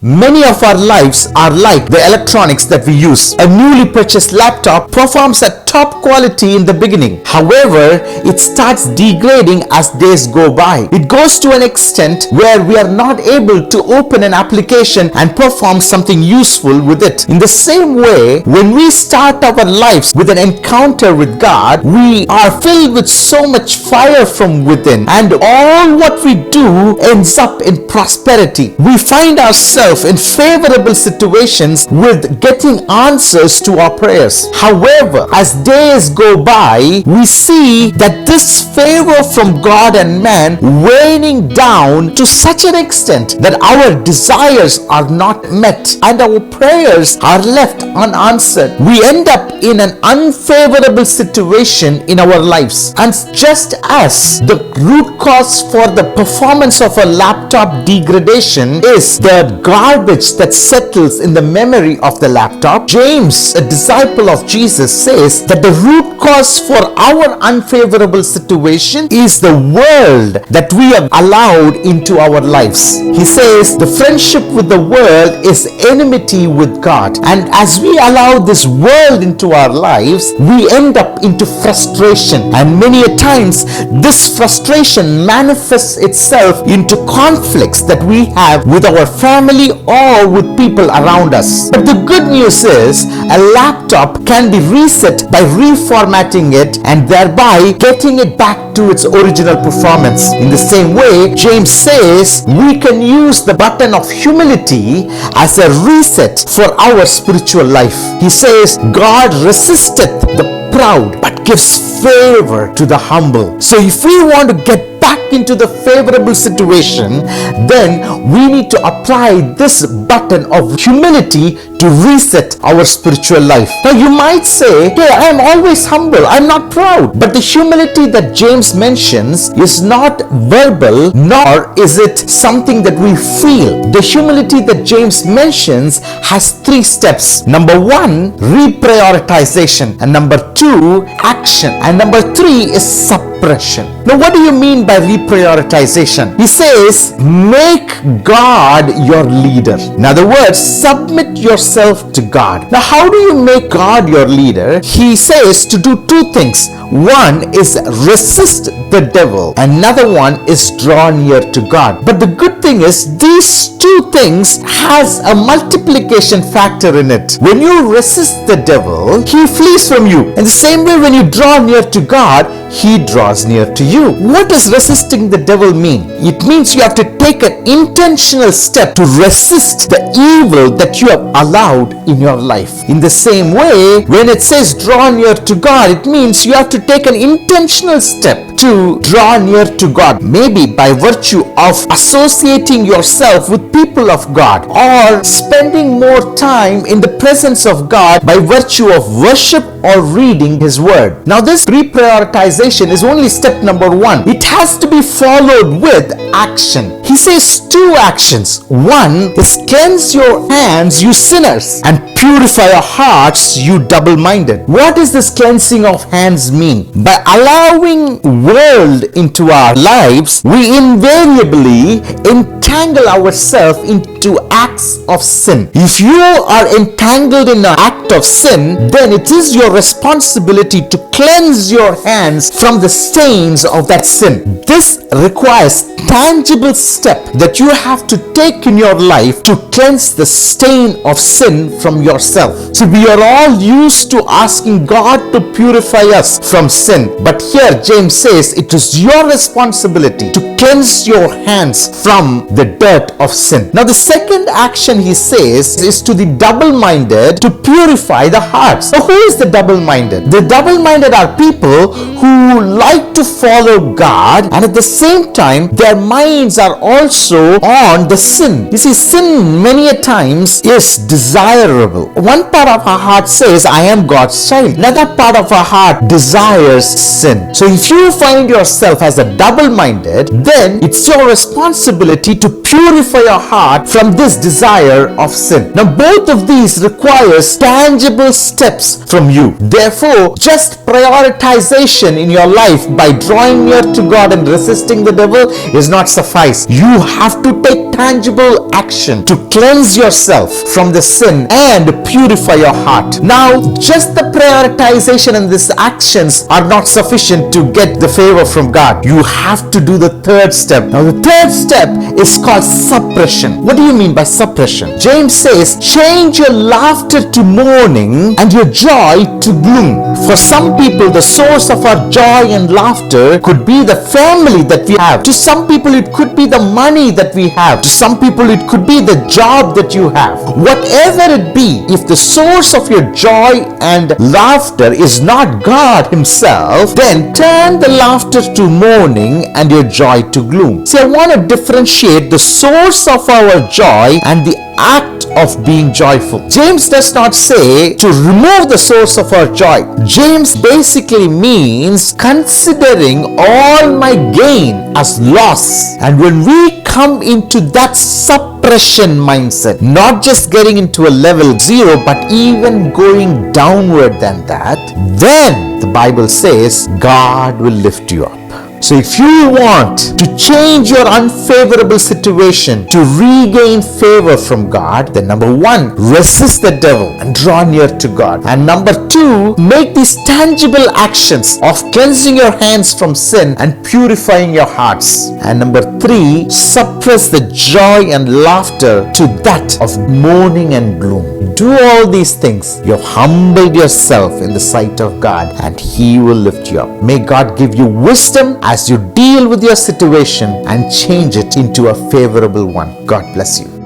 Many of our lives are like the electronics that we use. A newly purchased laptop performs at top quality in the beginning. However, it starts degrading as days go by. It goes to an extent where we are not able to open an application and perform something useful with it. In the same way, when we start our lives with an encounter with God, we are filled with so much fire from within, and all what we do ends up in prosperity. We find ourselves in favorable situations with getting answers to our prayers. However, as days go by, we see that this favor from God and man waning down to such an extent that our desires are not met and our prayers are left unanswered. We end up in an unfavorable situation in our lives. And just as the root cause for the performance of a laptop degradation is the garbage that settles in the memory of the laptop, James, a disciple of Jesus, says that the root cause for our unfavorable situation is the world that we have allowed into our lives. He says the friendship with the world is enmity with God, and as we allow this world into our lives, we end up into frustration, and many a times this frustration manifests itself into conflicts that we have with our family or with people around us. But the good news is a laptop can be reset by reformatting it and thereby getting it back to its original performance. In the same way, James says we can use the button of humility as a reset for our spiritual life. He says God resisteth the proud but gives favor to the humble. So if we want to get back into the favorable situation, then we need to apply this button of humility to reset our spiritual life. Now you might say, hey, I am always humble, I'm not proud. But the humility that James mentions is not verbal, nor is it something that we feel. The humility that James mentions has 3 steps. Number 1, reprioritization. And number 2, action. And number 3 is suppression. Now what do you mean by reprioritization? He says, make God your leader. In other words, submit yourself to God. Now how do you make God your leader? He says to do 2 things. One is resist the devil. Another one is draw near to God. But the good thing is these 2 things has a multiplication factor in it. When you resist the devil, he flees from you. In the same way, when you draw near to God, he draws near to you. What does resisting the devil mean? It means you have to take an intentional step to resist the evil that you have allowed in your life. In the same way, when it says draw near to God, it means you have to take an intentional step to draw near to God, maybe by virtue of associating yourself with people of God or spending more time in the presence of God by virtue of worship or reading His Word. Now this reprioritization is only step number 1. It has to be followed with action. He says 2 actions. 1 is cleanse your hands, you sinners, and purify your hearts, you double-minded. What does this cleansing of hands mean? By allowing world into our lives, we invariably entangle ourselves into acts of sin. If you are entangled in an act of sin, then it is your responsibility to cleanse your hands from the stains of that sin. This requires tangible step that you have to take in your life to cleanse the stain of sin from yourself. So we are all used to asking God to purify us from sin, but here James says it is your responsibility to cleanse your hands from the dirt of sin. Now the second action he says is to the double-minded to purify the hearts. Now who is the double-minded? The double-minded are people who like to follow God and at the same time their minds are also on the sin. You see, sin many a times is desirable. One part of our heart says, I am God's child. Another part of our heart desires sin. So if you find yourself as a double-minded, then it's your responsibility to purify your heart from this desire of sin. Now both of these requires tangible steps from you. Therefore, just prioritization in your life by drawing near to God and resisting the devil is not not suffice. You have to take tangible action to cleanse yourself from the sin and purify your heart. Now, just the prioritization and these actions are not sufficient to get the favor from God. You have to do the third step. Now, the third step is called suppression. What do you mean by suppression? James says, change your laughter to mourning and your joy to gloom. For some people, the source of our joy and laughter could be the family that we have. To some people, it could be the money that we have. To some people, it could be the job that you have. Whatever it be, if the source of your joy and laughter is not God Himself, then turn the laughter to mourning and your joy to gloom. See, I want to differentiate the source of our joy and the act of being joyful. James does not say to remove the source of our joy. James basically means considering all my gain as loss. And when we come into that suppression mindset, not just getting into a level 0, but even going downward than that, then the Bible says God will lift you up. So if you want to change your unfavorable situation to regain favor from God, then number 1, resist the devil and draw near to God. And number 2, make these tangible actions of cleansing your hands from sin and purifying your hearts. And number 3, suppress the joy and laughter to that of mourning and gloom. Do all these things. You have humbled yourself in the sight of God, and He will lift you up. May God give you wisdom as you deal with your situation and change it into a favorable one. God bless you.